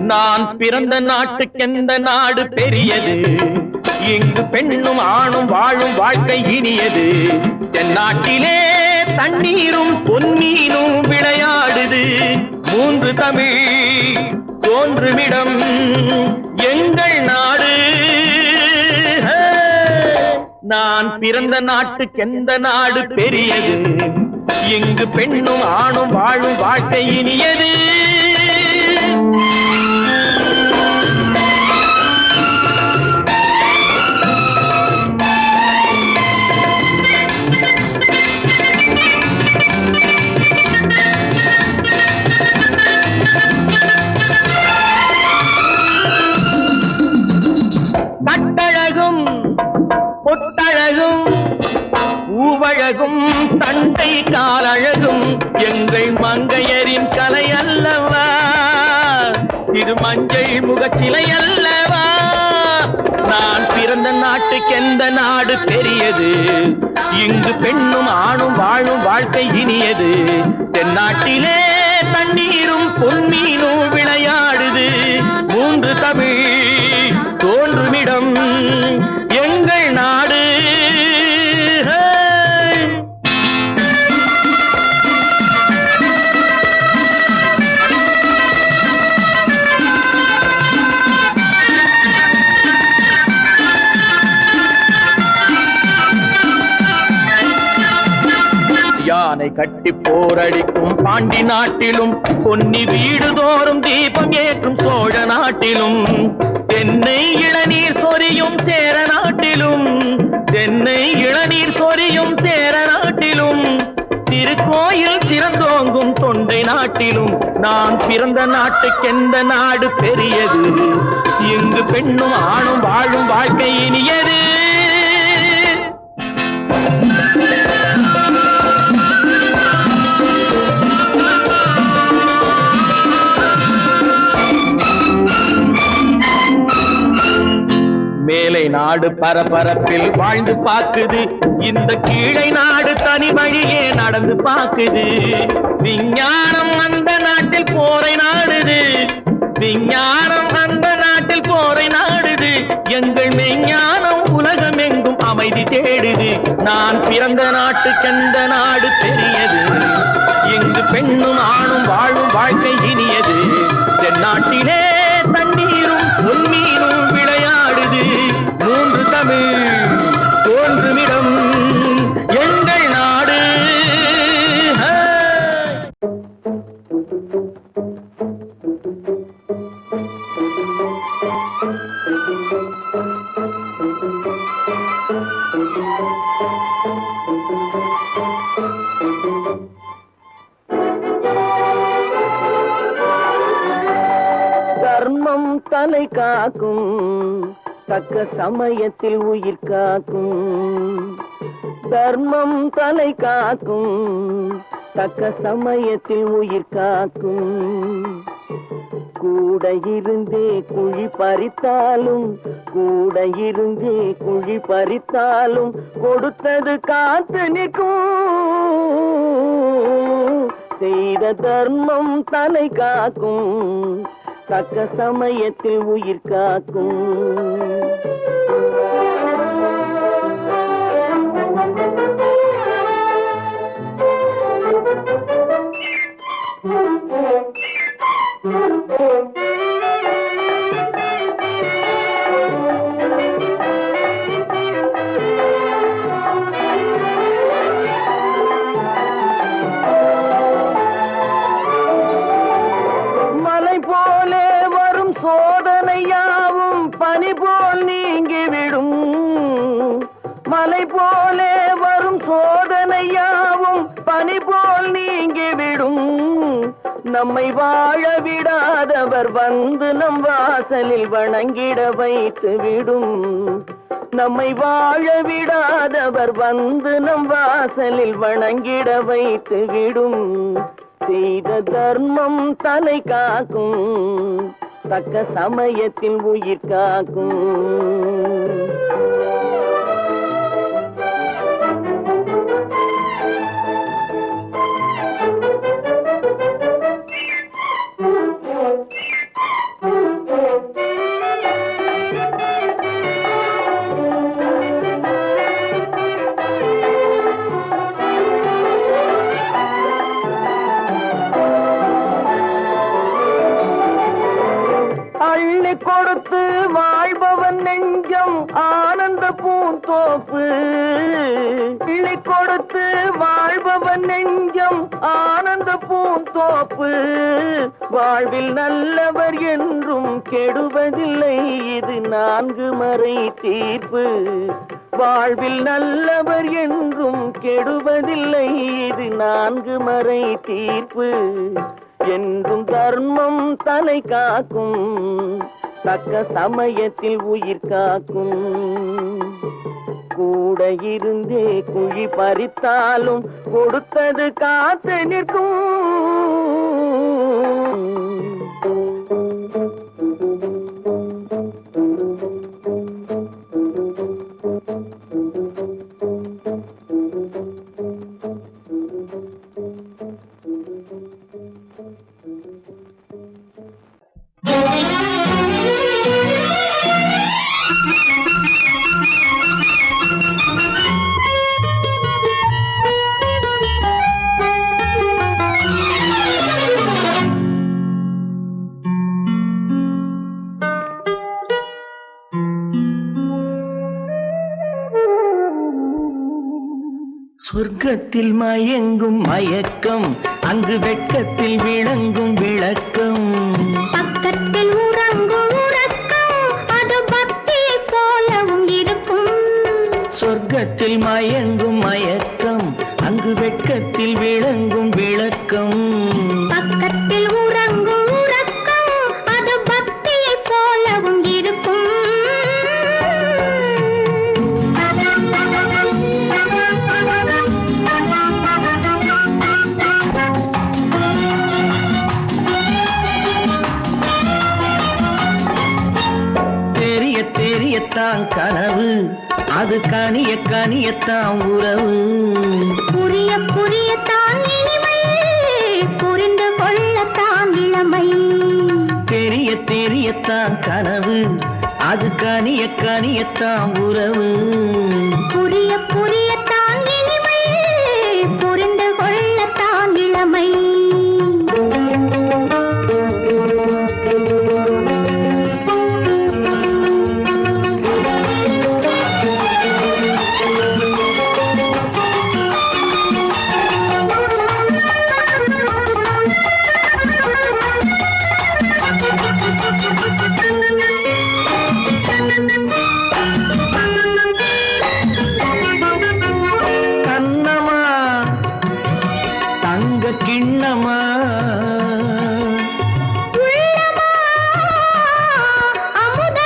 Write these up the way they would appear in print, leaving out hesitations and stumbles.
நான் பிறந்த நாட்டுக்கெந்த நாடு பெரியது, இங்கு பெண்ணும் ஆணும் வாழும் வாழ்க்கை இனியது. தென்னாட்டிலே தண்ணீரும் பொன்னீனும் விளையாடுது. மூன்று தமிழ் தோன்றுமிடம் எங்கள் நாடு. நான் பிறந்த நாட்டுக்கெந்த நாடு பெரியது, இங்கு பெண்ணும் ஆணும் வாழும் வாழ்க்கை இனியது. கட்டழகும் பொட்டழகும் பூவழகும் தண்டை காலழகும் எங்கள் மங்கையரின் கலை அல்லவா, இது மஞ்சள் முகச்சிலை அல்லவா. நான் பிறந்த நாட்டுக்கெந்த நாடு பெரியது, இங்கு பெண்ணும் ஆணும் வாழும் வாழ்க்கை இனியது. தென்னாட்டிலே தண்ணீரும் பொன்மீனும் விளையாடுது. மூன்று தமிழ் தோன்றுமிடம் எங்கள் நாடு. யானை கட்டி போரடிக்கும் பாண்டி நாட்டிலும், பொன்னி வீடுதோறும் தீபம் ஏற்றும் சோழ நாட்டிலும், தென்னை இளநீர் சொரியும் சேர நாட்டிலும், தென்னை இளநீர் சொரியும் சேர நாட்டிலும், திருக்கோயில் சிறந்தோங்கும் தொண்டை நாட்டிலும். நான் பிறந்த நாட்டுக்கெந்த நாடு பெரியது, இங்கு பெண்ணும் ஆணும் வாழும் வாழ்க்கை இனியது. மேலை நாடு பரபரப்பில் வாழ்ந்து பாக்குது, இந்த கீழை நாடு தனி வழியே நடந்து பாக்குது. விஞ்ஞானம் அந்த நாட்டில் போரை நாடுது, விஞ்ஞானம் அந்த நாட்டில் போரை நாடுது. எங்கள் மெஞ்ஞானம் உலகம் எங்கும் அமைதி தேடுது. நான் பிறந்த நாட்டுக்கெந்த நாடு பெரியது, இங்கு பெண்ணும் ஆணும் வாழும் வாழ்க்கை இனியது. தென்னாட்டிலே தண்ணீரும் பொன்மீனும் விளையாடுது. மூன்று தமிழ் தோன்றுமிடம் எங்கள் நாடு. தர்மம் தலை காக்கும், தக்க சமயத்தில் உயிர் காக்கும். தர்மம் தலை காக்கும், தக்க சமயத்தில் உயிர் காக்கும். கூட இருந்தே குழி பறித்தாலும், கூட இருந்தே குழி பறித்தாலும், கொடுத்தது காத்து நிற்கும். செய்த தர்மம் தலை காக்கும், தக்க சமயத்தில் உயிர் காக்கும். மலை போலே வரும் சோதனையாவும் பனி போல் நீங்கிவிடும். மலை போலே வரும் சோதனையாவும் பனி போல் நீங்கிவிடும். நம்மை வாழ விடாதவர் வந்து நம் வாசலில் வணங்கிட வைத்து விடும். நம்மை வாழ விடாதவர் வந்து நம் வாசலில் வணங்கிட வைத்து விடும். செய்த தர்மம் தலை காக்கும், தக்க சமயத்தில் உயிர் காக்கும். நெஞ்சம் ஆனந்த பூந்தோப்பு பிள்ளை கொடுத்து வாழ்பவன் நெஞ்சம் ஆனந்த பூந்தோப்பு வாழ்வில் நல்லவர் என்றும் கெடுவதில்லை இது 4 மறை தீர்ப்பு வாழ்வில் நல்லவர் என்றும் கெடுவதில்லை இது 4 மறை தீர்ப்பு என்றும் தர்மம் தலை காக்கும் தக்க சமயத்தில் உயிர் காக்கும் கூட இருந்தே குழி பறித்தாலும் கொடுத்தது காத்து நிற்கும் சொர்க்கத்தில் மயங்கும் மயக்கம் அங்கு வெட்கத்தில் விளங்கும் விளக்கம் பக்கத்தில் உறங்கும் உறக்கம் அது பக்தி போலவும் இருக்கும் சொர்க்கத்தில் மயங்கும் மயக்கம் அங்கு வெட்கத்தில் விளங்கும் விளக்கம் பக்கத்தில் உறங்கும் உறக்கம் அது பக்தி போலவும் இருக்கும் தெரியத்தான் கனவு அது கனிய கனியத்தான் உறவு புரிய புரியத்தான் இனிமை புரிந்து கொள்ளத்தான் இளமை தெரியத்தான் கனவு அது கனிய கனியத்தான் உறவு புரிய புரியத்தான் இனிமை புரிந்து கொள்ளத்தான் இளமை கிண்ணமா அமுத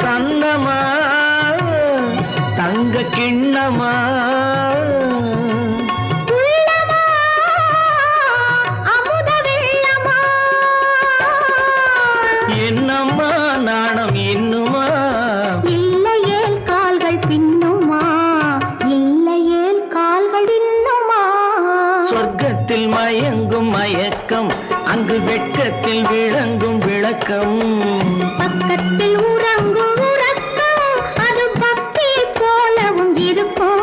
கண்ணமா தங்க கிண்ணமா அமுத வெள்ளமா என்னம்மா நாணம் இன்னுமா இல்லையேல் கால்கள் பின்னுமா இல்லையேல் கால்கள் இன்னுமா சொர்க்கத்தில் மயங்கும் மயக்கம் அங்கு வெட்கத்தில் விளங்கும் விளக்கம் பக்கத்தில் உறங்கும் உறக்கம் அது பக்தி போலவும் இருக்கும்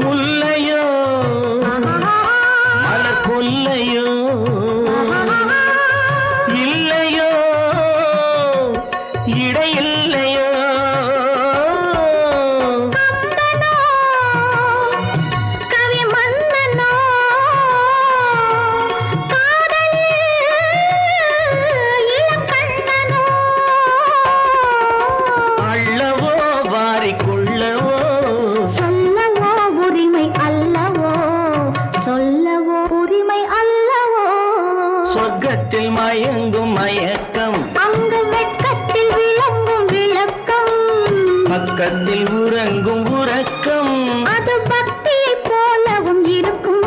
முல்லையோ மலர் கொல்லையோ இல்லையோ இடையில்லையோ கவி மன்னனோ காதலில் இளங்கண்ணனோ அள்ளவோ வாரிக்கொள்ளவோ சொல்லவோ உரிமை அல்லவோ சொல்லவோ உரிமை அல்லவோ சொர்க்கத்தில் மயங்கும் மயக்கம் அங்கு வெட்கத்தில் விளங்கும் விளக்கம் பக்கத்தில் உறங்கும் உறக்கம் அது பக்தி போலவும் இருக்கும்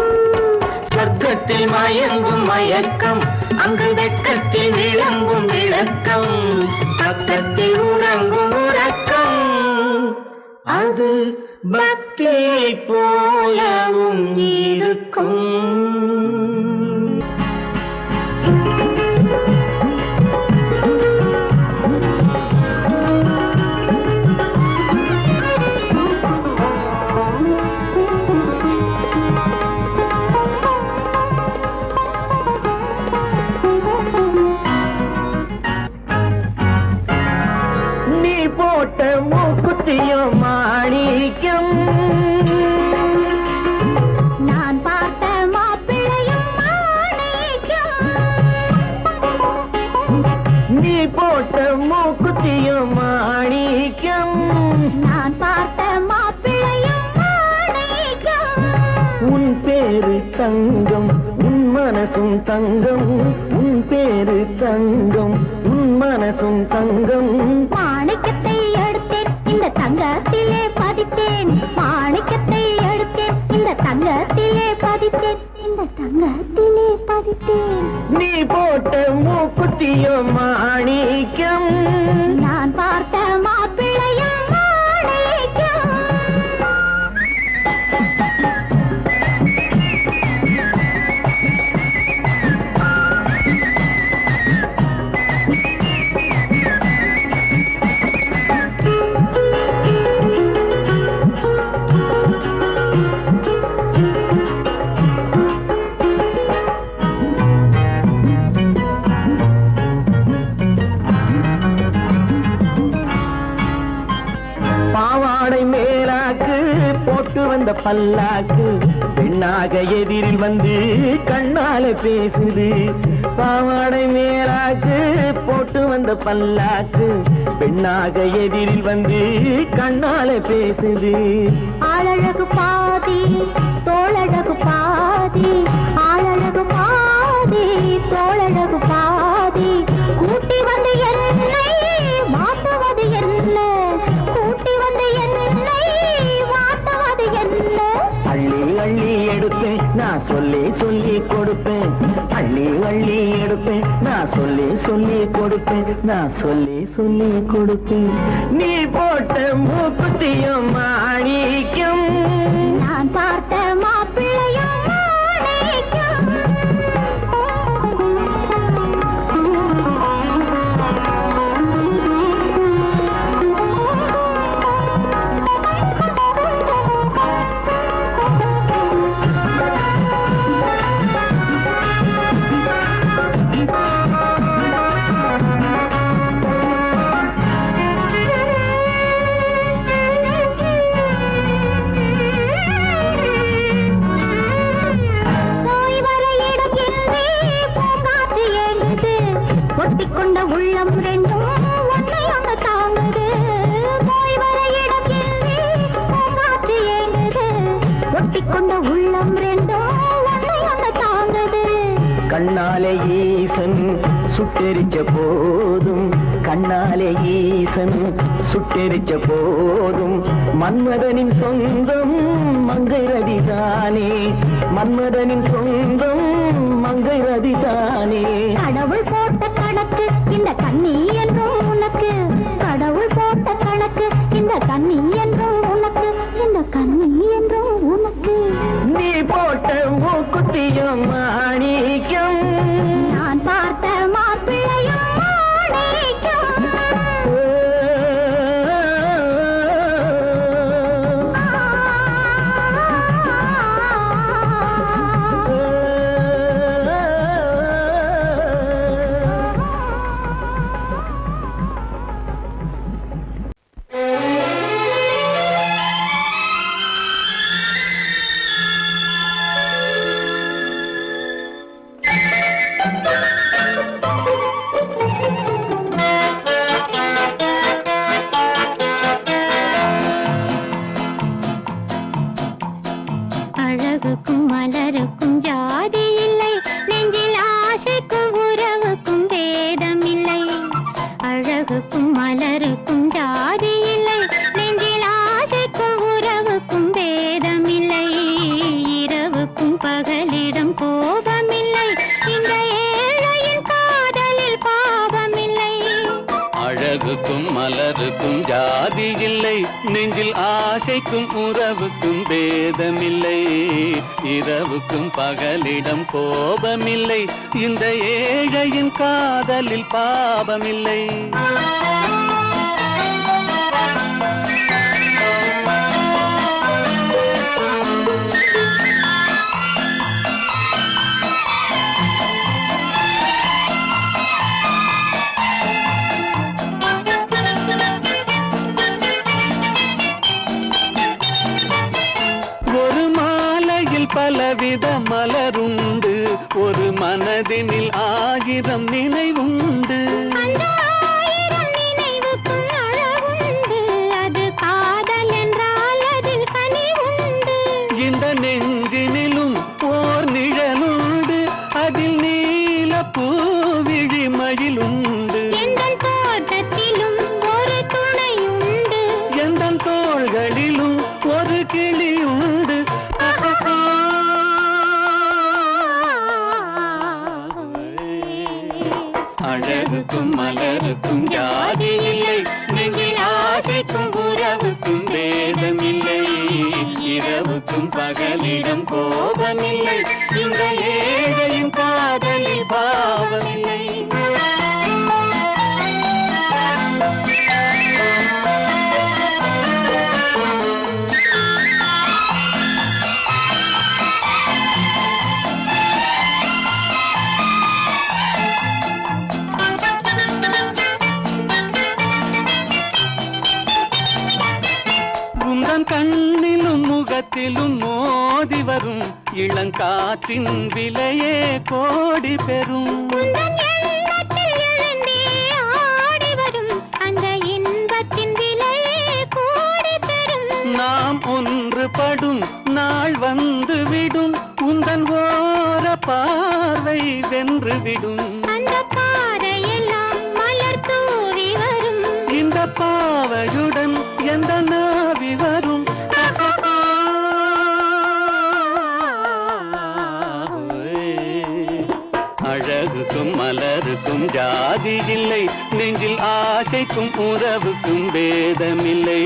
சொர்க்கத்தில் மயங்கும் மயக்கம் அங்கு வெட்கத்தில் விளங்கும் விளக்கம் பக்கத்தில் உறங்கும் உறக்கம் அது பக்தியை போலவும் இருக்கும். போட்ட மூக்குத்தியும் மாணிக்கம், நான் பார்த்த மாப்பிள்ளையும் மாணிக்கம். நீ போட்ட மூக்குத்தியும் மாணிக்கம், நான் பார்த்த மாப்பிள்ளையும் மாணிக்கம். உன் பேரு தங்கம் உன் மனசும் தங்கம், உன் பேரு தங்கம் உன் மனசும் தங்கம். மாணிக்கத்தை எடுத்தேன் இந்த தங்கத்திலே பதித்தேன், மாணிக்கத்தை எடுத்தேன் இந்த தங்கத்திலே பதித்தேன், இந்த தங்கத்திலே பதித்தேன். நீ போட்ட மூக்குத்தியும் மாணிக்கம், நான் பார்த்த மாப்பிள்ளையும் மாணிக்கம். பாவாடை மேலாக்கு போட்டு வந்த பல்லாக்கு பெண்ணாக எதிரில் வந்து கண்ணால பேசுது. பாவாடை மேலாக்கு போட்டு வந்த பல்லாக்கு பெண்ணாக எதிரில் வந்து கண்ணால பேசுது. ஆளழகு பாதி தோளழகு பாதி, ஆளழகு பாதி தோளழகு பாதி. கூட்டி வந்து என்னை மாட்டுவது என்ன, கூட்டி வந்து என்னை மாட்டுவது என்ன. அள்ளி அள்ளி எடுப்பேன் நான் சொல்லி சொல்லி கொடுப்பேன், அள்ளி அள்ளி எடுப்பேன் நான் சொல்லி சொல்லி கொடுப்பேன், நான் சொல்லி சொல்லி கொடுப்பேன். நீ போட்ட மூக்குத்தியும் மாணிக்கம், நான் பார்த்த மாப்பிள்ளையும் மாணிக்கம். ஒட்டிக்கொண்ட உள்ளம் ரெண்டும் ஒன்றை ஒன்று தாங்குது, போய் வர இடம் இல்லை பூங்காற்று ஏங்குது. ஒட்டிக்கொண்ட உள்ளம் ரெண்டும் ஒன்றை ஒன்று தாங்குது. கண்ணாலே ஈசன் சுட்டெரிச்ச போதும், கண்ணாலே ஈசன் சுட்டெரிச்ச போதும் மன்மதனின் சொந்தம் மங்கை ரதிதானே, மன்மதனின் சொந்தம் மங்கை ரதிதானே. கடவுள் போட்ட கணக்கு இந்த கண்ணி என்றும் உனக்கு, கடவுள் போட்ட கணக்கு இந்த கண்ணி என்றும் உனக்கு, இந்த கண்ணி என்றும் உனக்கு. நீ போட்ட மூக்குத்தியும் மாணிக்கம், நான் பார்த்த மாப்பிள்ளையும் மாணிக்கம். அழகுக்கும் மலருக்கும் ஜாதி இல்லை, நெஞ்சில் ஆசைக்கும் உறவுக்கும் வேதம் இல்லை. அழகுக்கும் மலருக்கும் ஜாதி இல்லை, நெஞ்சில் ஆசைக்கும் உறவுக்கும் வேதம் இல்லை. இரவுக்கும் பகலிடம் கோபமில்லை, இந்த ஏழையின் காதலில் பாவமில்லை. அழகுக்கும் மலருக்கும் ஜாதி இல்லை, நெஞ்சில் ஆசைக்கும் உறவுக்கும் பேதமில்லை. இரவுக்கும் பகலிடம் கோபமில்லை, இந்த ஏழையின் காதலில் பாவமில்லை. பலவித மலருண்டு, ஒரு மனதினில் 1000 நினைவுண்டு. அந்த 1000 நினைவுக்கும் அழகுண்டு, அது காதல் என்றால் அதில் கனிவுண்டு. இந்த நெஞ்சினிலும் ஓர் நிழலுண்டு, அதில் நீல பூவிழிமயிலுண்டு. எந்தன் தோட்டத்திலும் ஒரு துணையுண்டு, எந்தன் தோள்களிலும் ஒரு கிளியுண்டு. அழகுக்கும் மலருக்கும் ஜாதி இல்லை, நெஞ்சில் ஆசைக்கும் உறவுக்கும் பேதமில்லை. இரவுக்கும் பகலிடம் கோபமில்லை, இந்த ஏழையின் காதலில் பாவமில்லை. கண்ணிலும் முகத்திலும் மோதி வரும் இளங்காற்றின் விலையே கோடி பெறும். நாம் ஒன்றுபடும் நாள் வந்துவிடும், உந்தன் ஓர பார்வை வென்றுவிடும். அந்த பாறையெல்லாம் மலர் தூவி வரும், இந்த பாவையுடன் எந்த நாவி வரும். அழகுக்கும் மலருக்கும் ஜாதி இல்லை, நெஞ்சில் ஆசைக்கும் உறவுக்கும் பேதமில்லை.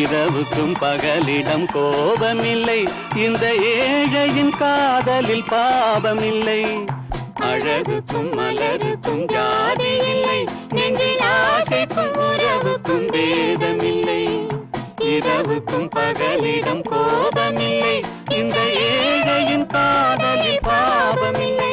இரவுக்கும் பகலிடம் கோபமில்லை, இந்த ஏழையின் காதலில் பாவமில்லை. அழகுக்கும் மலருக்கும் ஜாதி இல்லை, நெஞ்சில் ஆசைக்கும் உறவுக்கும் பேதமில்லை. இரவுக்கும் பகலிடம் கோபமில்லை, இந்த ஏழையின் காதலில் பாவமில்லை.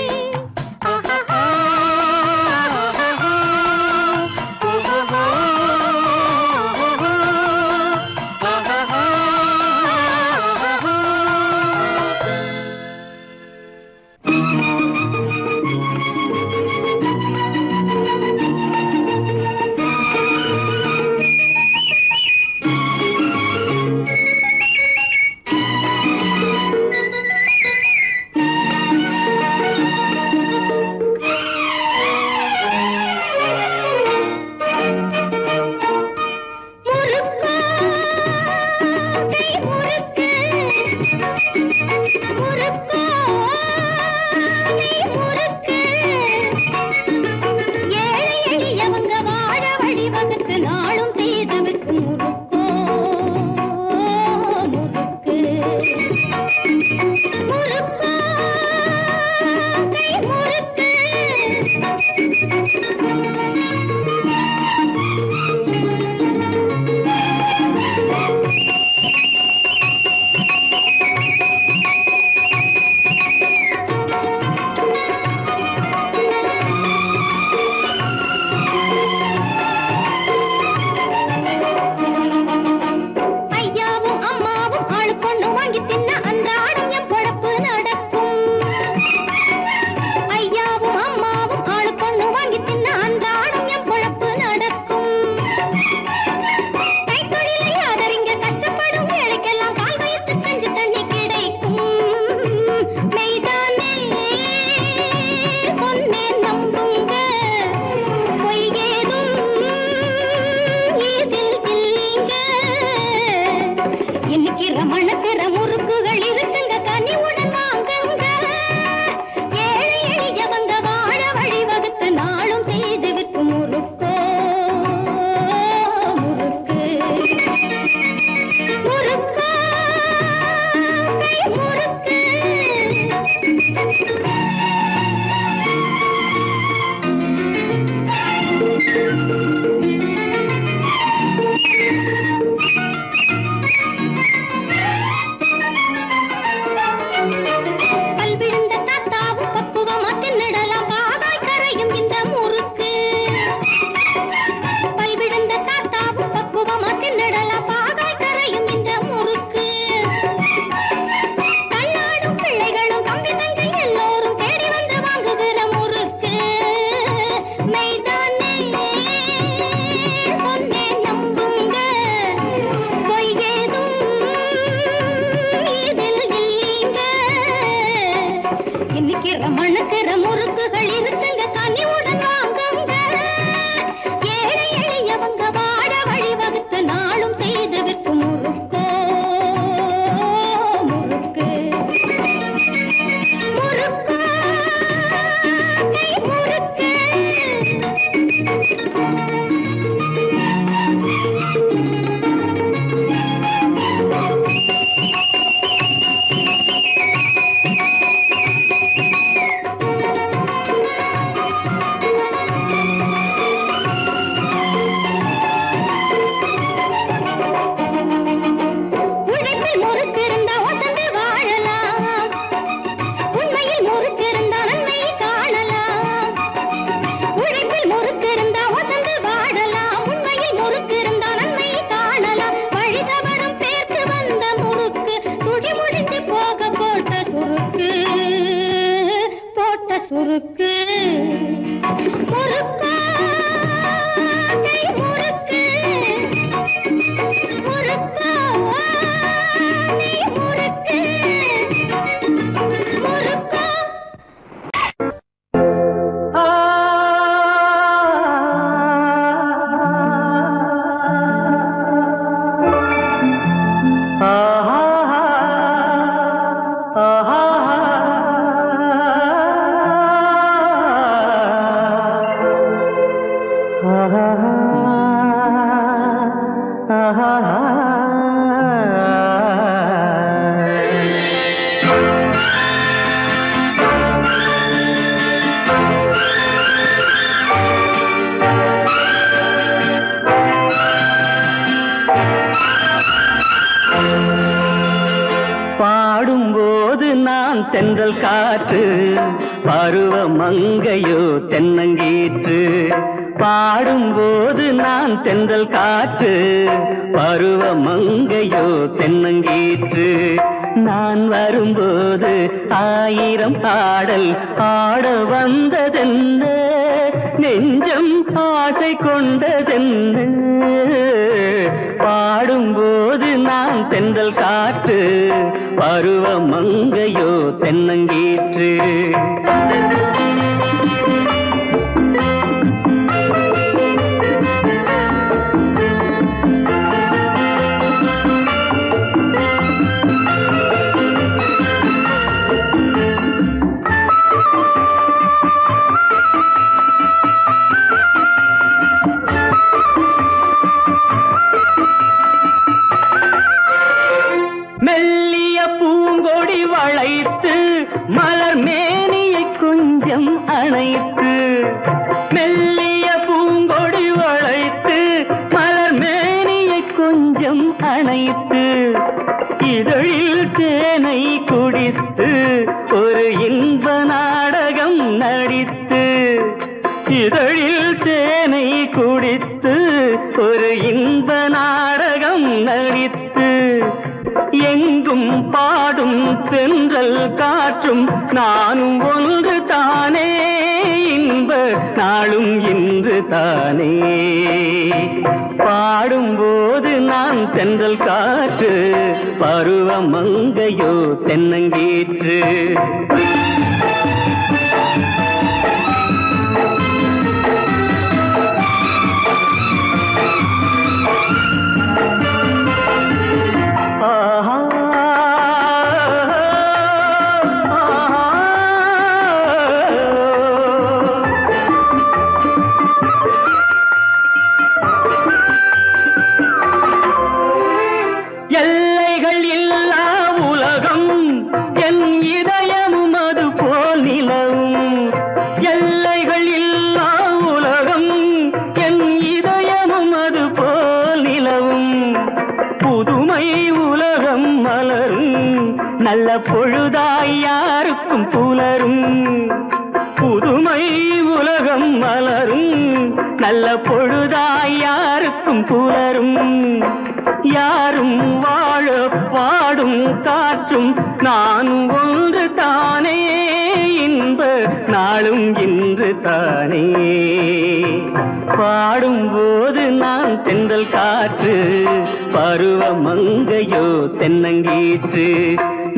மணக்கிற முறுக்குகள் இருக்குங்க கனிவுடன் வாங்குங்க ஏழை எளியவங்க வாழ வழிவகுத்து நாளும் செய்து விற்கும் முறுக்கு முறுக்கு முறுக்கு முறுக்கு முறுக்கு முறுக்கு முறுக்கு முறுக்கு முறுக்கு முறுக்கு பாடும்போது நான் தென்றல் காற்று பருவ மங்கையோ தென்னங்கீற்று பாடும்போது நான் தென்றல் காற்று பருவ மங்கையோ தென்னங்கீற்று நான் வரும்போது ஆயிரம் பாடல் ஆட வந்ததென்ன நெஞ்சம் ஆசை கொண்டதென்ன பாடும்போது நான் தென்றல் காற்று பருவ மங்கையோ தென்னங்கீற்று மெல்லிய பூங்கொடி வளைத்து மலர் மேனியை கொஞ்சம் அணைத்து மெல்லிய பூங்கொடி வளைத்து மலர் மேனியை கொஞ்சம் அணைத்து இதழில் தேனை குடித்து ஒரு இன்ப நாடகம் நடித்து இதழில் தேனை குடித்து ஒரு இன்ப நாடகம் நடித்து எங்கும் பாடும் தென்றல் காற்றும் நானும் ஒன்று தானே இன்ப நாளும் இன்று தானே பாடும்போது நான் தென்றல் காற்று பருவ மங்கையோ தென்னங்கீற்று எல்லைகள் இல்லா உலகம் என் இதயமும் அது போல் நிலவும் எல்லைகள் இல்லா உலகம் என் இதயமும் அது போல் நிலவும் புதுமை உலகம் மலரும் நல்ல பொழுதாய் யாருக்கும் புலரும் புதுமை உலகம் மலரும் நல்ல பொழுதாய் யாருக்கும் புலரும் யாரும் வாழ பாடும் காற்றும் நானும் ஒன்று தானே இன்ப நாளும் இன்று தானே பாடும்போது நான் தென்றல் காற்று பருவ மங்கையோ தென்னங்கீற்று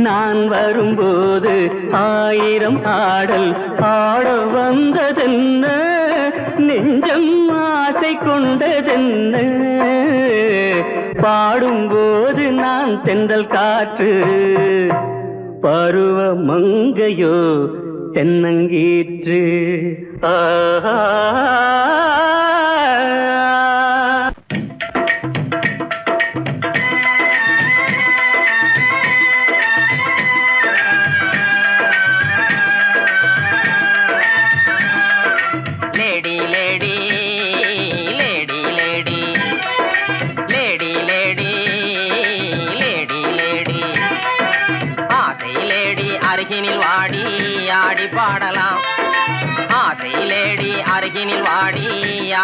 நான் வரும்போது ஆயிரம் ஆடல் ஆட வந்ததென்ன, நெஞ்சம் ஆசை கொண்டதென்ன, பாடும்போது நான் தென்றல் காற்று, பருவ மங்கையோ தென்னங்கீற்று. Lady lady lady lady lady lady lady lady ஆசை லேடி அருகினில் வாடி ஆடி பாடலாம், ஆசை லேடி அருகினில் வாடி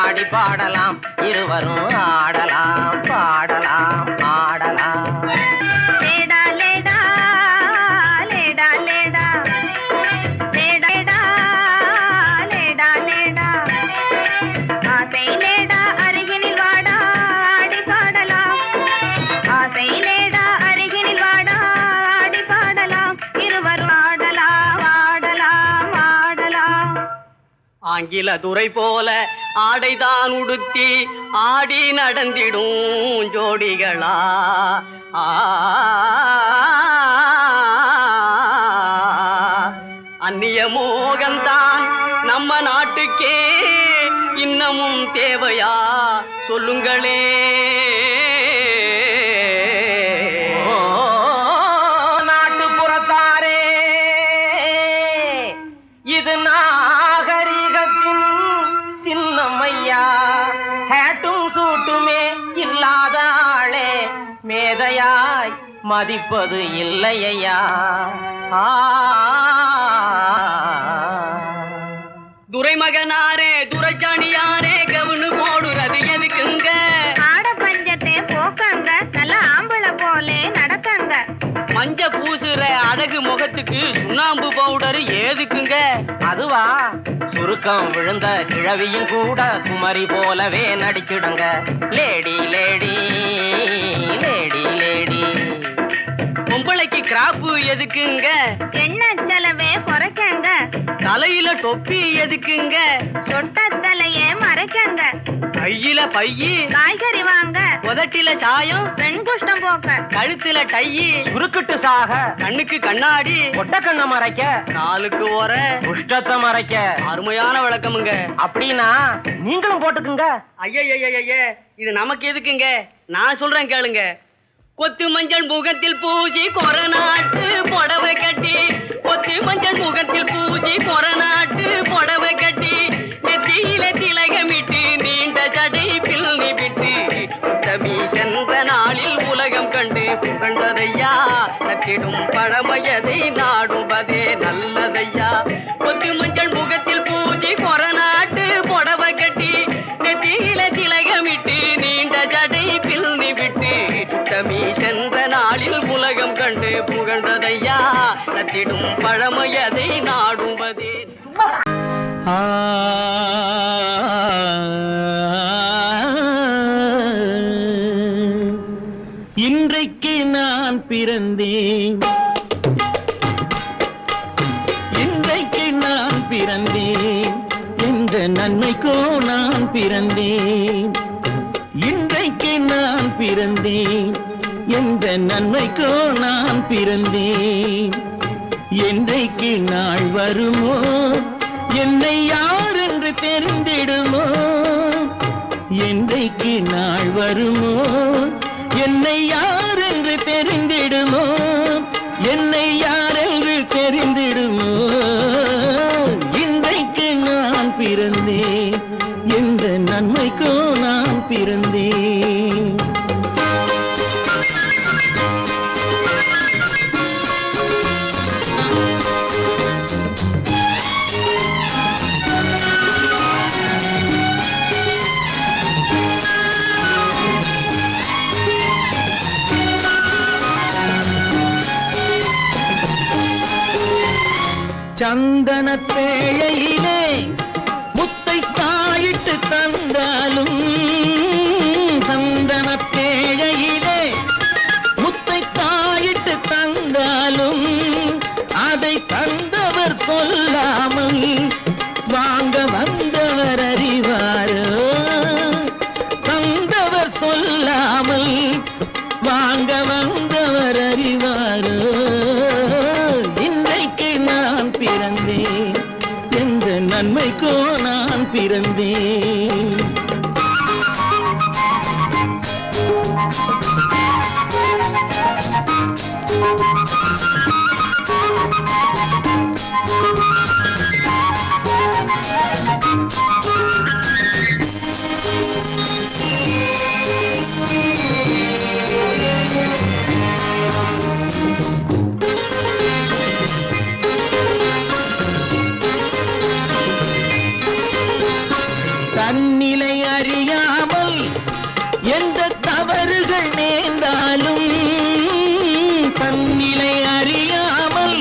ஆடி பாடலாம், இருவரும் ஆடலாம் பாடலாம் ஆடலாம். லேடா லேடா லேடா லேடா லேடா லேடா லேடா ஆசை லேடா அருகினில் வாடா ஆடி பாடலாம், ஆசை லேடா அருகினில் வாடா ஆடி பாடலாம், இருவரும் ஆடலாம் ஆடலாம் ஆடலாம். ஆங்கில துறை போல ஆடைதான் உடுத்தி ஆடி நடந்திடும் ஜோடிகளா, அந்நிய மோகம்தான் நம்ம நாட்டுக்கே இன்னமும் தேவையா சொல்லுங்களே. நாட்டுப்புறத்தாரே, இது நாகரிகத்தின் சின்னம்மையா, ஹேட்டும் சூட்டுமே இல்லாத ஆளே மேதையாய் மதிப்பது இல்லையா. துரைமகனாரே துரைச்சாணியாரே கவுனு போடுறது எதுக்குங்க, ஆட பஞ்சத்தை போக்கங்க, நல்ல ஆம்பளை போலே நடக்கங்க, மஞ்ச பூசுற அழகு முகத்துக்கு சுண்ணாம்பு பவுடர் ஏதுக்குங்க, அதுவா சுருக்கம் விழுந்த கிழவியும் கூட குமரி போலவே நடிச்சிடுங்க. லேடி லேடி லேடி லேடி பொம்பளைக்கு கிராப்பு எதுக்குங்க, எண்ணெய் செலவே குறைக்கங்க, தலையில தொப்பி எதுக்குங்க, சொட்ட தலையே மறைக்கங்க, கையில பையி காய்கறி வாங்க, உதட்டில சாயம் பெண் குஷ்டம் போக்க, கழுத்துல டையி சுருக்கிட்டு சாக, கண்ணுக்கு கண்ணாடி ஒட்ட கண்ணை மறைக்க, காலுக்கு ஓர குஷ்டத்தை மறைக்க. அருமையான விளக்கமுங்க. அப்படின்னா நீங்களும் போட்டுக்குங்க. ஐய இது நமக்கு எதுக்குங்க, நான் சொல்றேன் கேளுங்க. கொத்து மஞ்சள் முகத்தில் பூஜி கொரநாட்டு புடவை கட்டி, கொத்து மஞ்சள் முகத்தில் பூஜி கொரநாட்டு புடவை கட்டி, நெத்தியில திலகமிட்டு நீண்ட ஜடை பிள்ளி விட்டு, உத்தமி சென்ற நாளில் உலகம் கண்டு புகழ்ந்ததையா, நற்றிடும் பழமையதை நாடுவதே நல்லதையா. கொத்து மஞ்சள் முகத்தில் பூஜி கொரநாட்டு புடவை கட்டி, நெத்தியில திலகமிட்டு நீண்ட ஜடை பிள்ளி விட்டு, உத்தமி சென்ற நாளில் உலகம் கண்டு புகழ்ந்ததையா, நற்றிடும் பழமையதை நாடுவதே. இன்றைக்கு நான் பிறந்தேன், இன்றைக்கு நான் பிறந்தேன், எந்த நன்மைக்கோ நான் பிறந்தேன், இன்றைக்கு நான் பிறந்தேன், எந்த நன்மைக்கோ நான் பிறந்தேன், என்றைக்கு நாள் வருமோ என்னை யார் என்று தெரிந்திடுமோ, என்றைக்கு நாள் வருமோ என்னை யார் என்று தெரிந்திடுமோ, என்னை யார் என்று தெரிந்திடுமோ, இன்றைக்கு நான் பிறந்தேன், எந்த நன்மைக்கோ நான் பிறந்தேன். சந்தனத்தேழையிலே முத்தை காயிட்டு தந்தாலும், சந்தனத்தேழையிலே முத்தை காயிட்டு தந்தாலும், சொல்லாமல் வாங்க வந்தவர் அறிவாரோ, தந்தவர் சொல்லாமல் வாங்க வந்தவர் அறிவாரோ. இன்றைக்கு நான் பிறந்தேன், எந்த நன்மைக்கோ நான் பிறந்தேன். தன்னிலை அறியாமல் எந்த தவறுகள் நேர்ந்தாலும், தன்னிலை அறியாமல்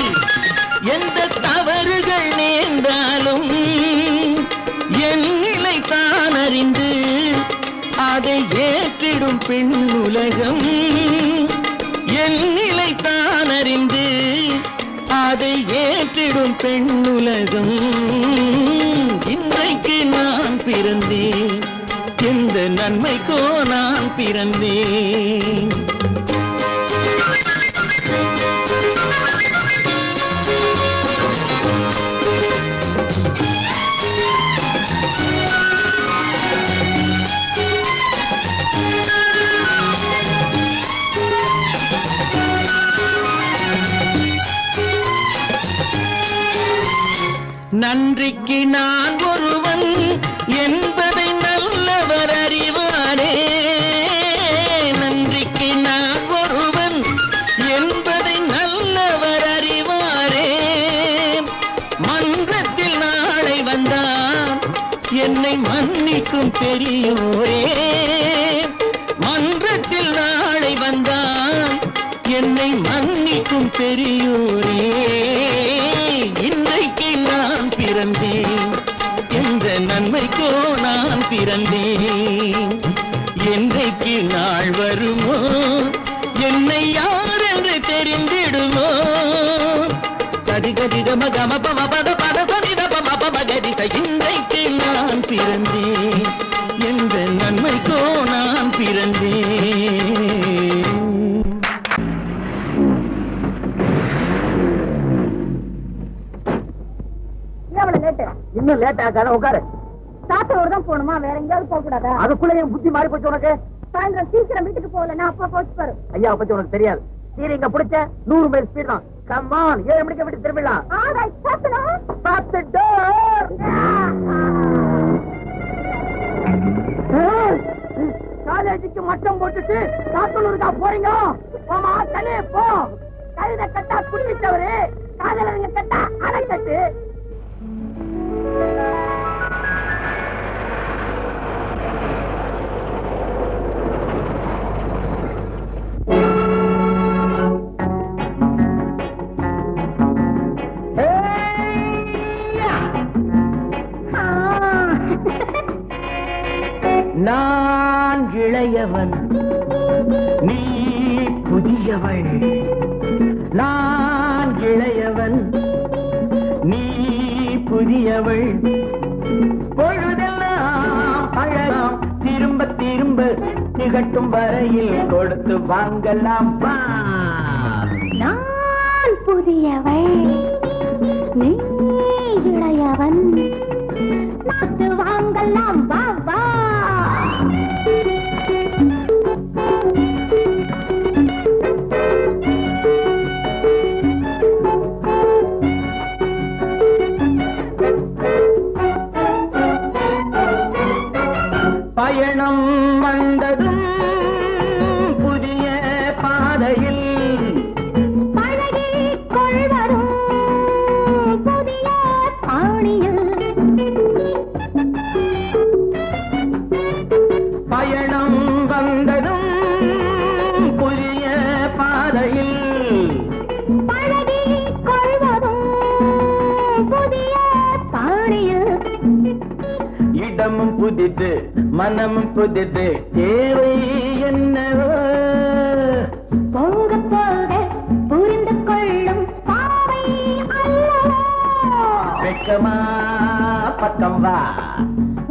எந்த தவறுகள் நேர்ந்தாலும், என் நிலை தான் அறிந்து அதை ஏற்றிடும் பெண் உலகம். என் நிலை தான் அறிந்து அதை ஏற்றிடும் பெண் உலகம். இன்றைக்கு நான் பிறந்தேன், எந்த நன்மைக்கோ நான் பிறந்தேன். நன்றிக்கு நான் ஒருவன் என்பதை நல்லவர் அறிவாரே, நன்றிக்கு நான் ஒருவன் என்பதை நல்லவர் அறிவாரே. மன்றத்தில் நாளை வந்தார் என்னை மன்னிக்கும் பெரியோரே, மன்றத்தில் நாளை வந்தார் என்னை மன்னிக்கும் பெரியோரே. இன்றைக்கு நான் பிறந்தேன், எந்த நன்மைக்கோ நான் பிறந்தேன். என்றைக்கு நாள் வருமோ என்னை யார் என்று தெரிந்திடுமோ. கதிகதி கம கம பம பத பத சதித பம பம கதித. இன்றைக்கு நான் பிறந்தேன், எந்த நன்மைக்கோ நான் பிறந்தேன். இன்னும் லேட் ஆகாத உட்காரு. சாத்தோடு தான் போகணுமா, வேற எங்கேயாவது போக கூடாதா? அதுக்குள்ள என் புத்தி மாறி போச்சு உனக்கு. சாயந்தரம் சீக்கிரம் வீட்டுக்கு போகல, நான் அப்பா போச்சு பாரு. ஐயா பத்தி உனக்கு தெரியாது. சீரிங்க பிடிச்ச 100 மைல் ஸ்பீட் தான். கம்மான் 7 மணிக்கு வீட்டுக்கு திரும்பிடலாம். காலேஜுக்கு மட்டம் போட்டுட்டு சாத்தூருக்கா போறீங்க? போமா தலே போ. கழுத கட்டா குடிச்சவரு, காதலங்க கட்டா அரைக்கட்டு. நான் இளையவன், நீ புதியவள். நான் இளையவன், நீ புதியவள். பொழுதெல்லாம் பழகம் திரும்ப திரும்ப திகட்டும் வரையில் கொடுத்து வாங்கலாம். நான் புதியவள், நீ இளையவன், கொடுத்து வாங்கலாம். வா வா. பயணம் வந்ததும் புதிய பாதையில் பழகிக் கொள்வதும் புதிய பாணியில். பயணம் வந்ததும் புதிய பாதையில் பழகிக் கொள்வதும் புதிய பாணியில். இடமும் புதிது, மனமும் புதிது, தேவை என்னவோ. போக போக புரிந்து கொள்ளும் பாவை அல்லவோ. வெக்கமா பக்கம் வா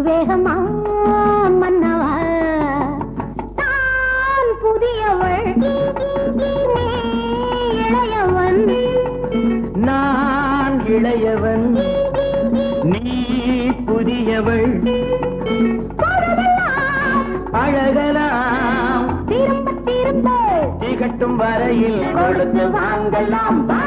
வேகமா மன்னவா தான் புதியவள் நீ இளையவன் நான் இளையவன் நீ புதியவள் அழகலாம் திரும்ப திரும்ப திகட்டும் வரையில் கொடுத்து வாங்கலாம் வா.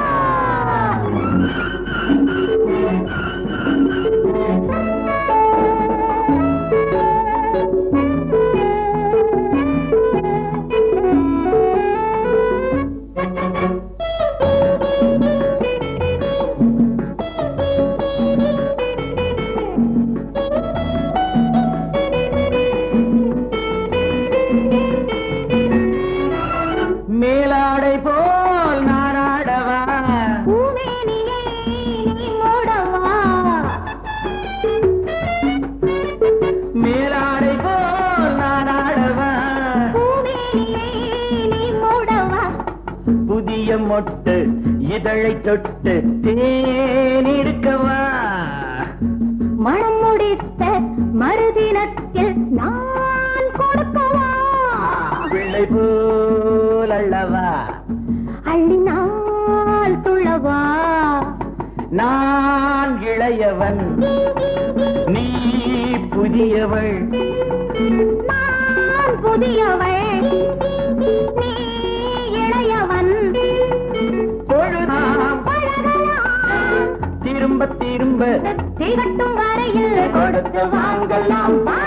மேலாடை போல் நாராடவா பூமேனியை நீ மூடவா மேலாடை போல் நாராடவா பூமேனியை நீ மூடவா புதிய மொட்டு இதழை தொட்டு தேனிருக்கவா மனம் முடித்த மறுதினத்தில் நான் கொடுக்கவா பிள்ளை போல் அல்லவா அள்ளினால் துள்ளவா நான் இளையவன் நீ புதியவள் நான் புதியவள் நீ இளையவன் பொழுதாம் பழகலாம் திரும்ப திரும்ப திகட்டும் வரையில் கொடுத்து வாங்கலாம் வா.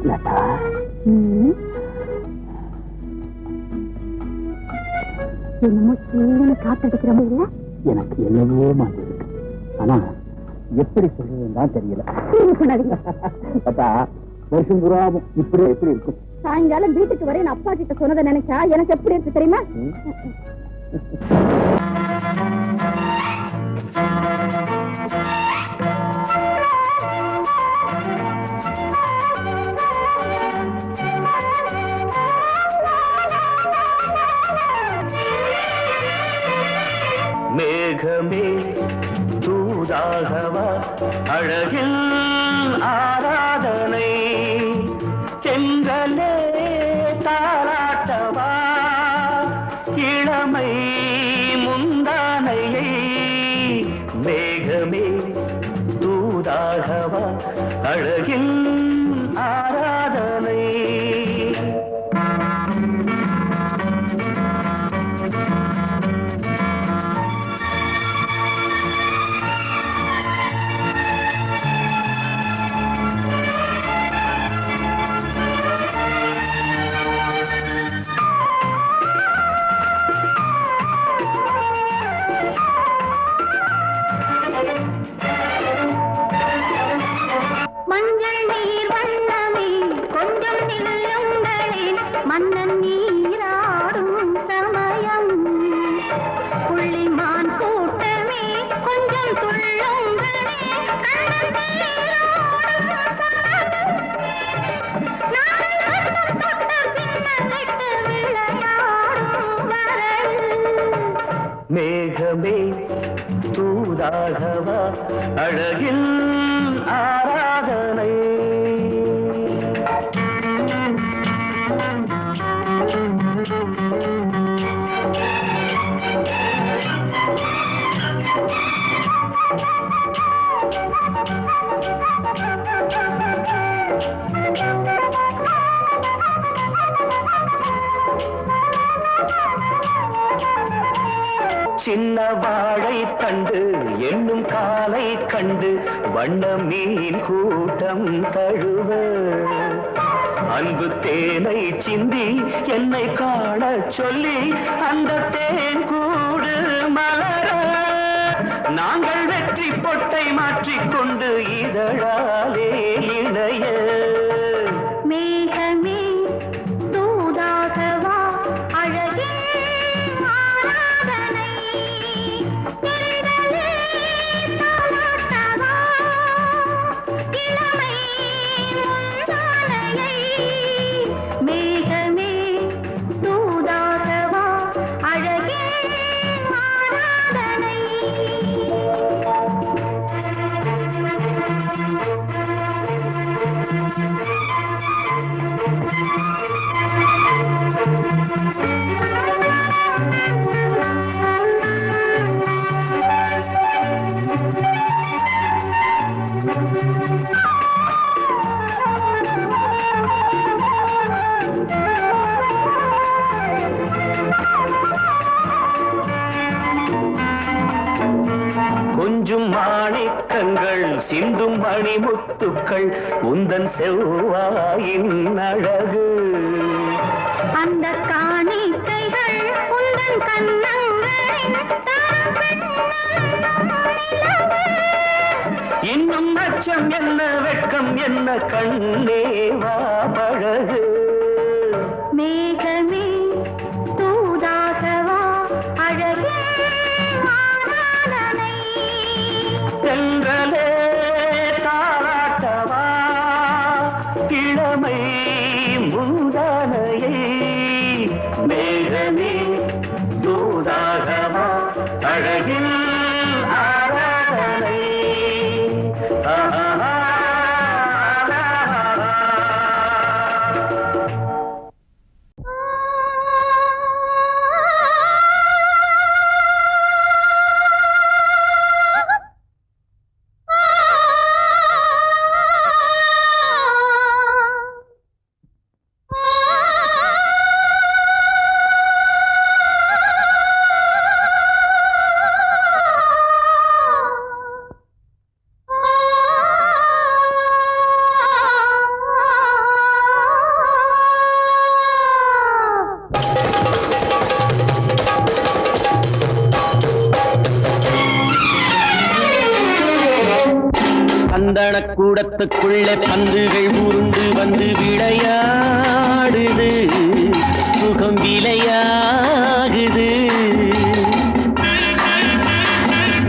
லதா என்னமோ சின்ன காத்தடிக்கிற மாதிரி இல்ல எனக்கு என்னவோ மாதிரி இருக்கு ஆனா எப்படி சொல்றதுன்னு தான் தெரியல சொன்னாதீங்க. லதா வருஷம் புறாவும் இப்படி எப்படி இருக்கும் சாயங்காலம் வீட்டுக்கு வரை நான் அப்பா கிட்ட சொன்னதை நினைச்சா எனக்கு எப்படி இருக்கு தெரியுமா மேகமே தூதாகவா அழகில் ஆராதனை செங்கலே தாராட்டவா இளமை முந்தானையை மேகமே தூதாகவா அழகில் ஆராதனை மஞ்சள் நீர் வண்ணமே கொஞ்சம் நில்லுங்களே மன்னன் நீராடும் சமயம் புள்ளிமான் கூட்டமே கொஞ்சம் துள்ளுங்களே கண்ணன் நீராடும் சமயம் நாளை வண்ணம் தொட்ட பின்னலிட்டு விளையாடும் வரல் மேகமே தூதாகவா அழகில் ஆராதனை சின்ன வாழை தண்டு என்னும் காலை கண்டு வண்ண மீன் கூட்டம் தழுவ அன்பு தேனை சிந்தி என்னை காண சொல்லி அந்த தேன் கூடு மலர நாங்கள் வெற்றி பொட்டை மாற்றிக்கொண்டு இதழாலே இணைய மேகமே தூதாகவா அழகே ஆராதனை செங்கலே தாலாட்டவா இளமை முந்தானையை மேகமே தூதாகவா அழகே கொஞ்சும் மாணிக்கங்கள் சிந்தும் மணிமுத்துக்கள் உந்தன் செவ்வாயின் அழகு. அந்த காணிக்கைகள் உந்தன் கண்ணங்களின் இன்னும் அச்சம் என்ன வெட்கம் என்ன கண்ணேவா பழகு. மேகமே தூதாகவா அழகே மாறாளனை. சென்றலே தாராட்டவா இளமை முந்தானையை. மேகமே தூதாகவா அழகில் ஆராதனை. கூடத்துக்குள்ளே பந்துகள் உருண்டு வந்து விளையாடுது, சுகம் விளையாகுது.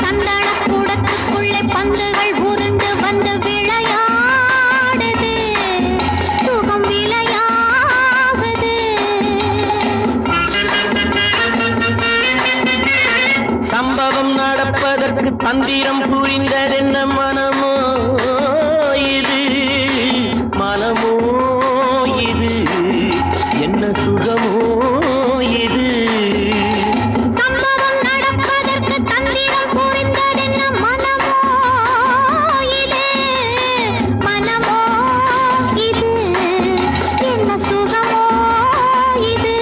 சந்தன கூடத்துக்குள்ளே பந்துகள் உருண்டு வந்து விளையாடுது, சுகம் விளையாகுது. சம்பவம் நடப்பதற்கு தந்திரம் புரிந்ததென்ன மனமோ இது, மனமோ இது, என்ன சுகமோ இது. சம்பவம் நடப்பதற்கு தந்திரம் புரிந்ததென்ன மனமோ இது, மனமோ இது, என்ன சுகமோ இது.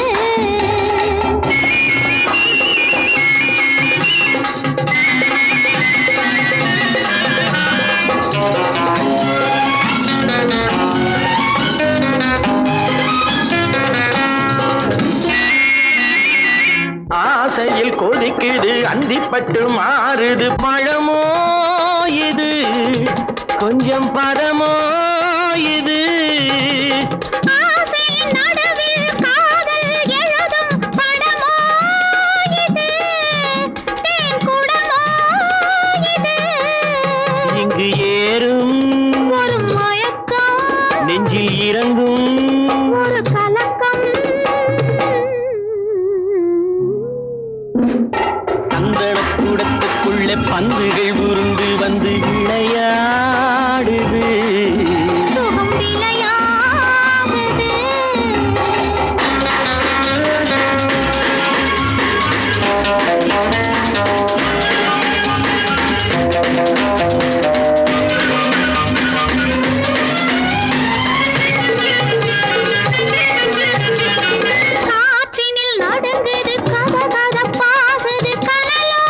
ஆசையில் கொதிக்குது அந்திப்பட்டு மாறுது, பழமோ இது, கொஞ்சம் பதமோ இது. ஆசையின் நடுவில் காதல் எழுதும் படமோ இது, தேன் குடமோ இது. இங்கு ஏறும் ஒரு மயக்கம், நெஞ்சில் இறங்கும் ஒரு கலக்கம். சந்தனக்கூடத்துக்குள்ளே பந்துகள் உருண்டு வந்து விளையாடுது, சுகம் விளையாடுது. காற்றினில் நடுங்குது கதகதப்பாகுது, கனலோ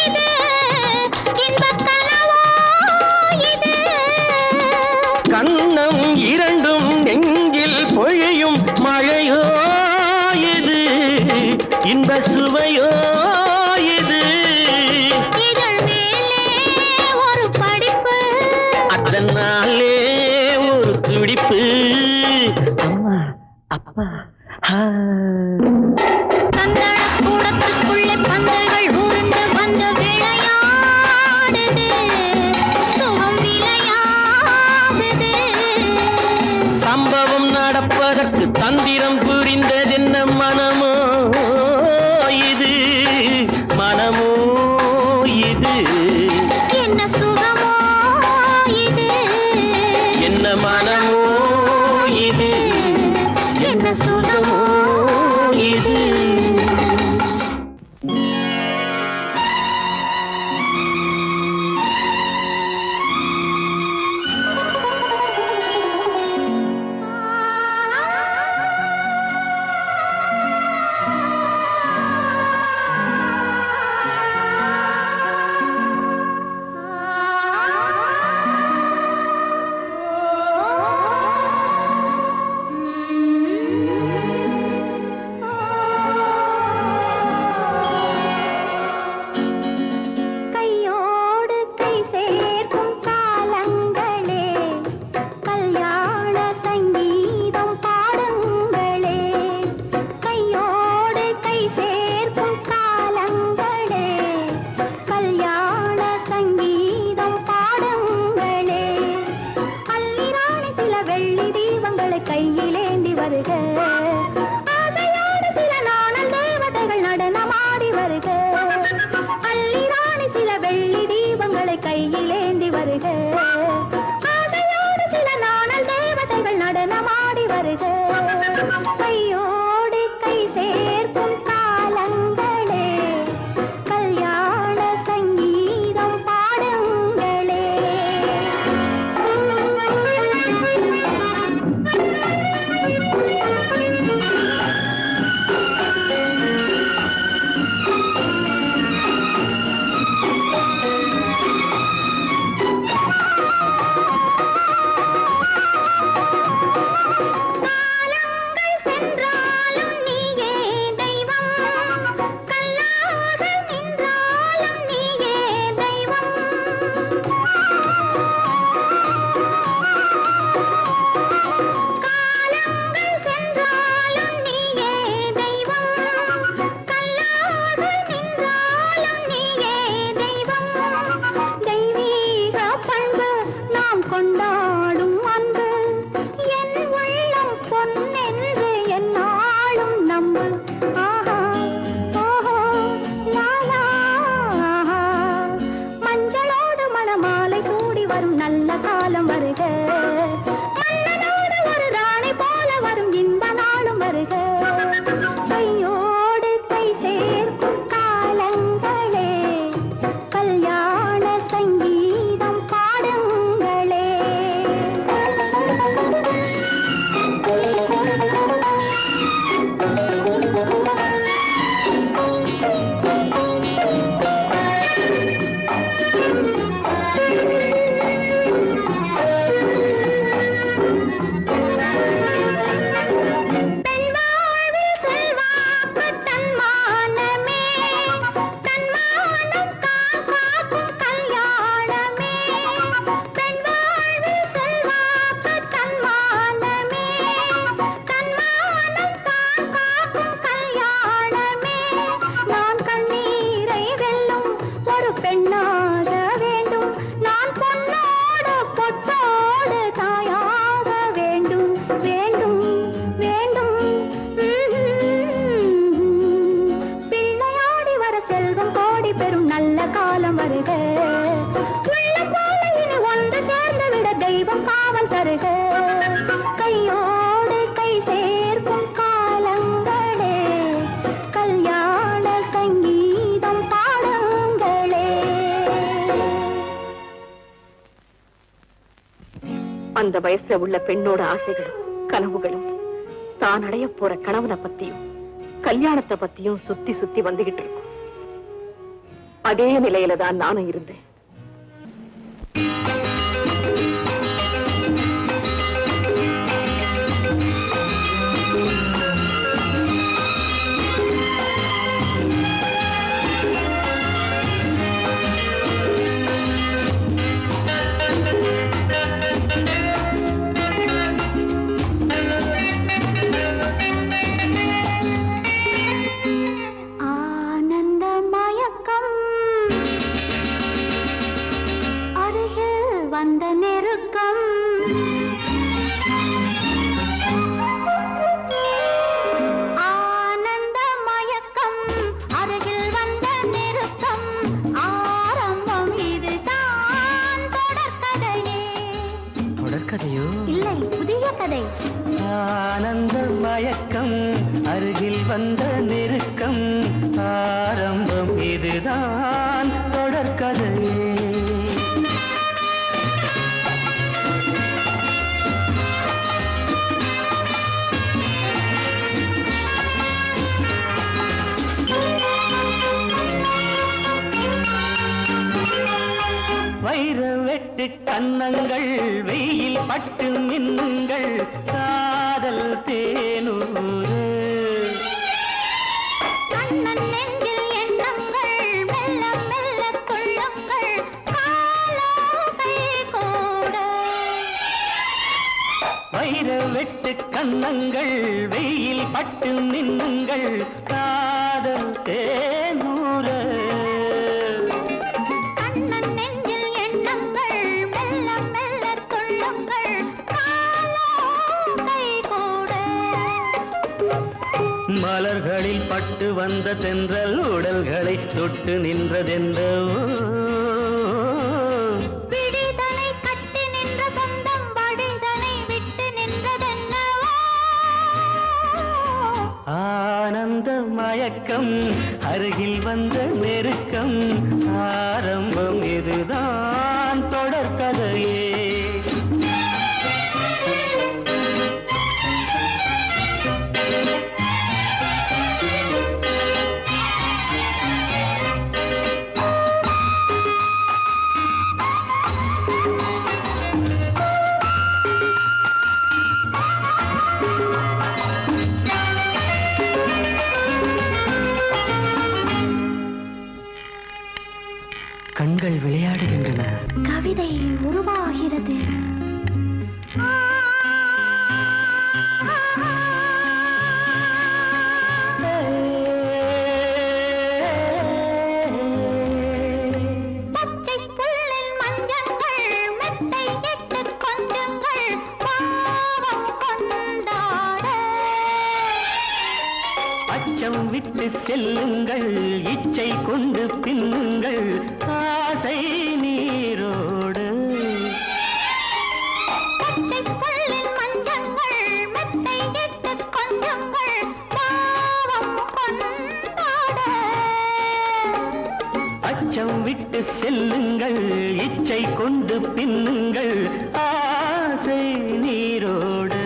இது, இன்பக் கனவோ இது. கண்ணம் இரண்டும் நெஞ்சில் பொழியும் மழையோ இது, இன்ப சுவையோ இது. இதழ் மேலே ஒரு படிப்பு, அதனாலே ஒரு துடிப்பு. அம்மா அப்பா சந்தனக் கூடத்துக்குள்ளே பந்துகள் உருண்டு வந்து விளையாடுது, சுகம் விளையாடுது. சம்பவம் நடப்பதற்கு தந்திரம் புரிந்ததென்ன மனமோ இது, மனமோ இது, என்ன சுகமோ இது, என்ன மனமோ இது, என்ன சுகமோ வருக அள்ளி ராணி சில வெள்ளி தீபங்களை கையிலேந்தி வருக ஆசையோடு சில நாணல் தேவதைகள் நடனமாடி வருக கையோடு கை சேர்க்கும் காலங்களே கல்யாண சங்கீதம் பாடுங்களே கொண்டாடும் அன்பு என் உள்ளம் பொன்னென்று என்னாலும் நம்பு ஆஹா ஓஹோ லாலா மஞ்சளோடு மணமாலை சூடி வரும் நல்ல காலம் வருக மன்னனோடு ஒரு ராணி போல வரும் இந்த நாளும் வருக கையோடு கை சேர்க்கும் காலங்களே கல்யாண சங்கீதம் பாடுங்களே பெண்ணாக வேண்டும் நான் பொன்னோடு பொட்டோடு தாயாக வேண்டும் வேண்டும் வேண்டும் பிள்ளையாடி வர செல்வம் கோடி பெறும் நல்ல காலம் வருக உள்ள போல இனி ஒன்று சேர்ந்து விட தெய்வம் காவல் தருக கையோடு கை சேர்க்கும் காலங்களே கல்யாண சங்கீதம் பாடுங்களே அந்த வயசுல உள்ள பெண்ணோட ஆசைகளும் கனவுகளும் தான் அடைய போற கணவனை பத்தியும் கல்யாணத்தை பத்தியும் சுத்தி சுத்தி வந்துகிட்டு இருக்கும். அதே நிலையில தான் நானும் இருந்தேன். ஆனந்த மயக்கம் அருகில் வந்த நெருக்கம் ஆனந்த மயக்கம் அருகில் வந்த நெருக்கம் ஆரம்பம் இதுதான் தொடர்கதையே. தொடர்கதையோ? இல்லை, புதிய கதை. ஆனந்த மயக்கம் அருகில் வந்த நெருக்கம் ஆரம்பம் இதுதான் தொடர்கதையே. வைர வெட்டு கன்னங்கள் வெயில் பட்டு மின்னுங்கள் காதல் தேனூறு கண்ணன் நெஞ்சில் எண்ணங்கள் மெல்ல மெல்ல கொள்ளுங்கள் காலம் கை கூட. வைர வெட்டு கன்னங்கள் வெயில் பட்டு மின்னுங்கள் காதல் தேனூறு மலர்களில் பட்டு வந்த தென்றல் உடல்களை தொட்டு நின்றதென்றோ விழிதனை கட்டி நின்ற சொந்தம் வழிதனை விட்டு நின்றதென்னோ ஆனந்த மயக்கம் அருகில் வந்த நெருக்கம் ஆரம்பம் இதுதான் தொடர்கதையே கண்கள் விளையாடுகின்றன கவிதை உருவாகிறது பச்சை புல்லில் மஞ்சங்கள் மெத்தை இட்டு கொஞ்சங்கள் பாவம் கொண்டாட அச்சம் விட்டு செல்லுங்கள் இச்சை கொண்டு பின்னுங்கள் ஆசை நீரோடு பச்சை புல்லின் மஞ்சங்கள் மெத்தை இட்டு கொஞ்சங்கள் பாவம் கொண்டாட அச்சம் விட்டு செல்லுங்கள் இச்சை கொண்டு பின்னுங்கள் ஆசை நீரோடு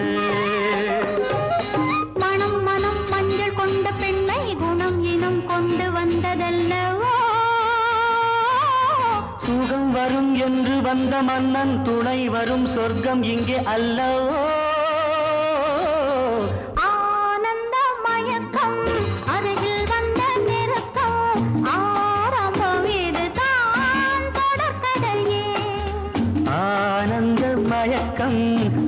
மனம் மனம் மஞ்சள் கொண்ட பெண்ணை குணம் இனம் கொண்டு வந்ததல்லவோ சுகம் வரும் என்று வந்த மன்னன் துணை வரும் சொர்க்கம் இங்கே அல்லவோ ஆனந்த மயக்கம் அருகில் வந்த நெருக்கம் ஆரம்பம் இதுதான் தொடர்கதையே ஆனந்த மயக்கம்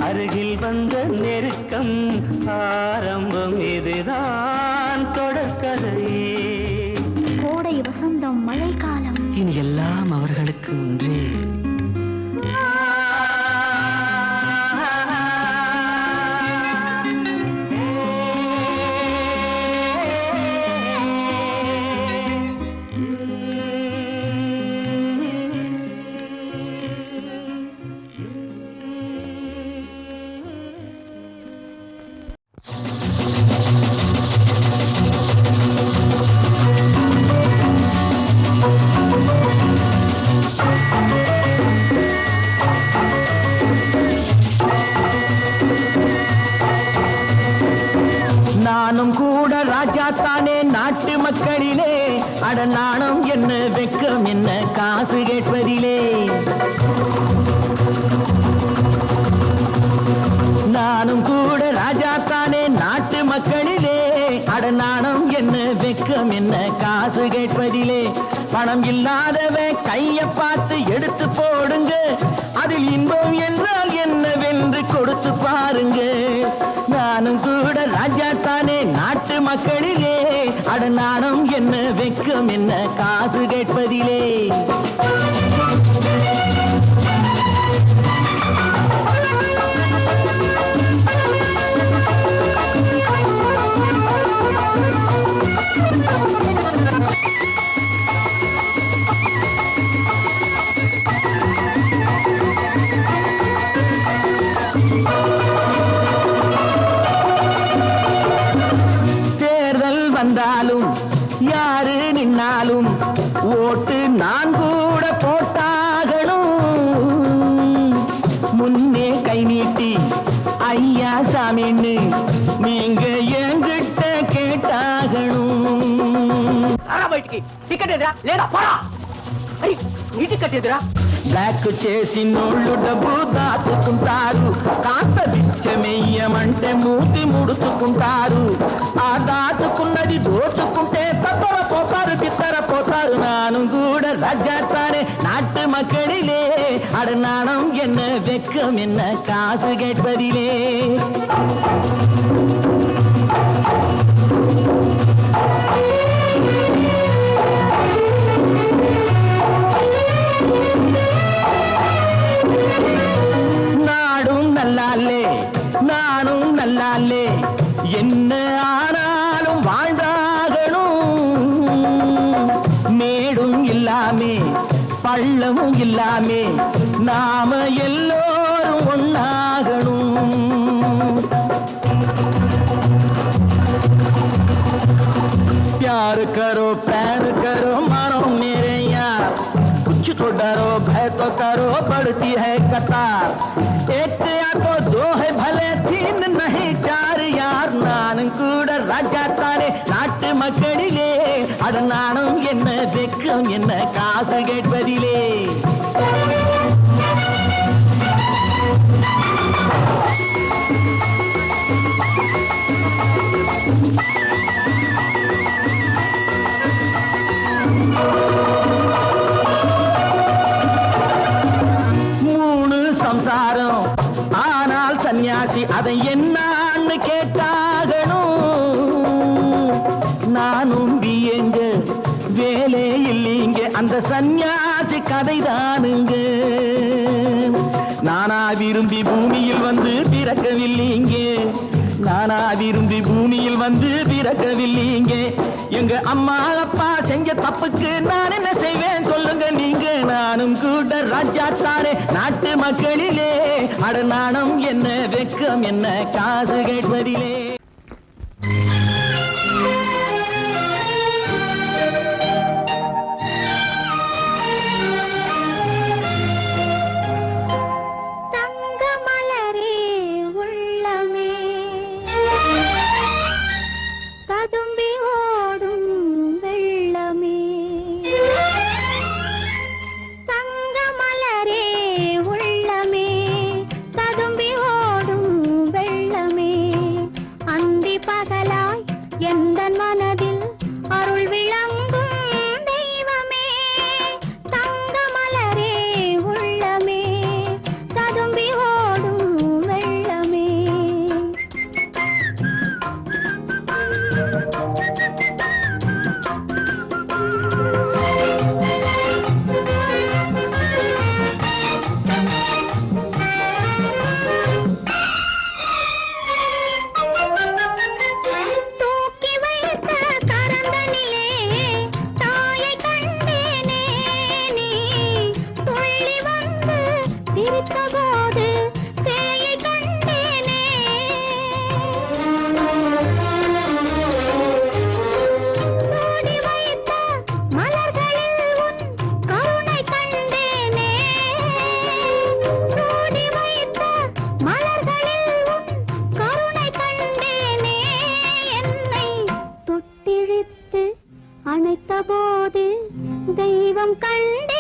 அருகில் வந்த நெருக்கம் ஆரம்பம் இதுதான் தொடர்கதையே கோடை வசந்தம் மழைக்காலம் இனி எல்லாம் அவர்களுக்கு ஒன்றே நானும் கூட ராஜா தானே நாட்டு மக்களிலே அட நாணம் என்ன வெக்கம் என்ன காசு கேட்பதிலே நானும் கூட ராஜா தானே நாட்டு மக்களிலே அட நாணம் என்ன வெக்கம் என்ன காசு கேட்பதிலே பணம் இல்லாதவன் கைய பார்த்து எடுத்து போடுங்க அதில் இன்பம் என்றால் என்னவென்று கொடுத்து பாருங்க நானும் கூட ராஜா தானே நாட்டு மக்களிலே அட நாணம் என்ன வெக்கம் என்ன காசு கேட்பதிலே தேர்தல் வந்தாலும் யாரு நின்னாலும் ஓட்டு நான் கூட போட்டாகணும் முன்னே கை நீட்டி ஐயா சாமின்னு நீங்க என்கிட்ட கேட்டாகணும் టికెట్ ఎదురా లేదా పోరా నీ టికెట్ ఎదురా బ్లాక్ చేసి నోళ్ళు డబ్బు దాచుకుంటారు కాస్త బిచ్చమెయ్యమంటే మూతి ముడుచుకుంటారు ఆ దాచుకున్నది దోచుకుంటే తత్తర పోతారు తిత్తర పోతారు నాను కూడా ராஜாத்தானே நாட்டு மக்களிலே அட நாணம் என்ன வெக்கம் என்ன காசு கேட்பதிலே நானும் நல்லாலே என்ன ஆனாலும் வாழ்ந்தாகணும் இல்லாமே பள்ளமும் இல்லாமே நாம எல்லோரும் ஒன்னாகணும். प्यार करो प्यार करो मानो मेरे यार, कुछ तो डरो भय तो करो बढ़ती है कतार, एक या तो दो है भले तीन नहीं चार यार, नानम கூட ராஜா தானே நாட்டு மக்களிலே, அட நானும் என்ன வெக்கம் என்ன காசு கேட்பதிலே. சம்சாரம் ஆனால் சன்னியாசி அதை என்னான்னு கேட்டாகணும். நானும் வியங்க வேலே இல்லைங்க அந்த சன்னியாசி கதைதானுங்க. நானா விரும்பி பூமியில் வந்து பிறக்கவில்லைங்க, நானா விரும்பி பூமியில் வந்து பிறக்கவில்லைங்க. எங்க அம்மா அப்பா செஞ்ச தப்புக்கு நான் என்ன செய்வேன் சொல்லுங்க நீங்க. நானும் கூட ராஜா தானே நாட்டு மக்களிலே, அட நாணம் என்ன வெக்கம் என்ன காசு கேட்பதிலே. அணைத்த போது தெய்வம் கண்டே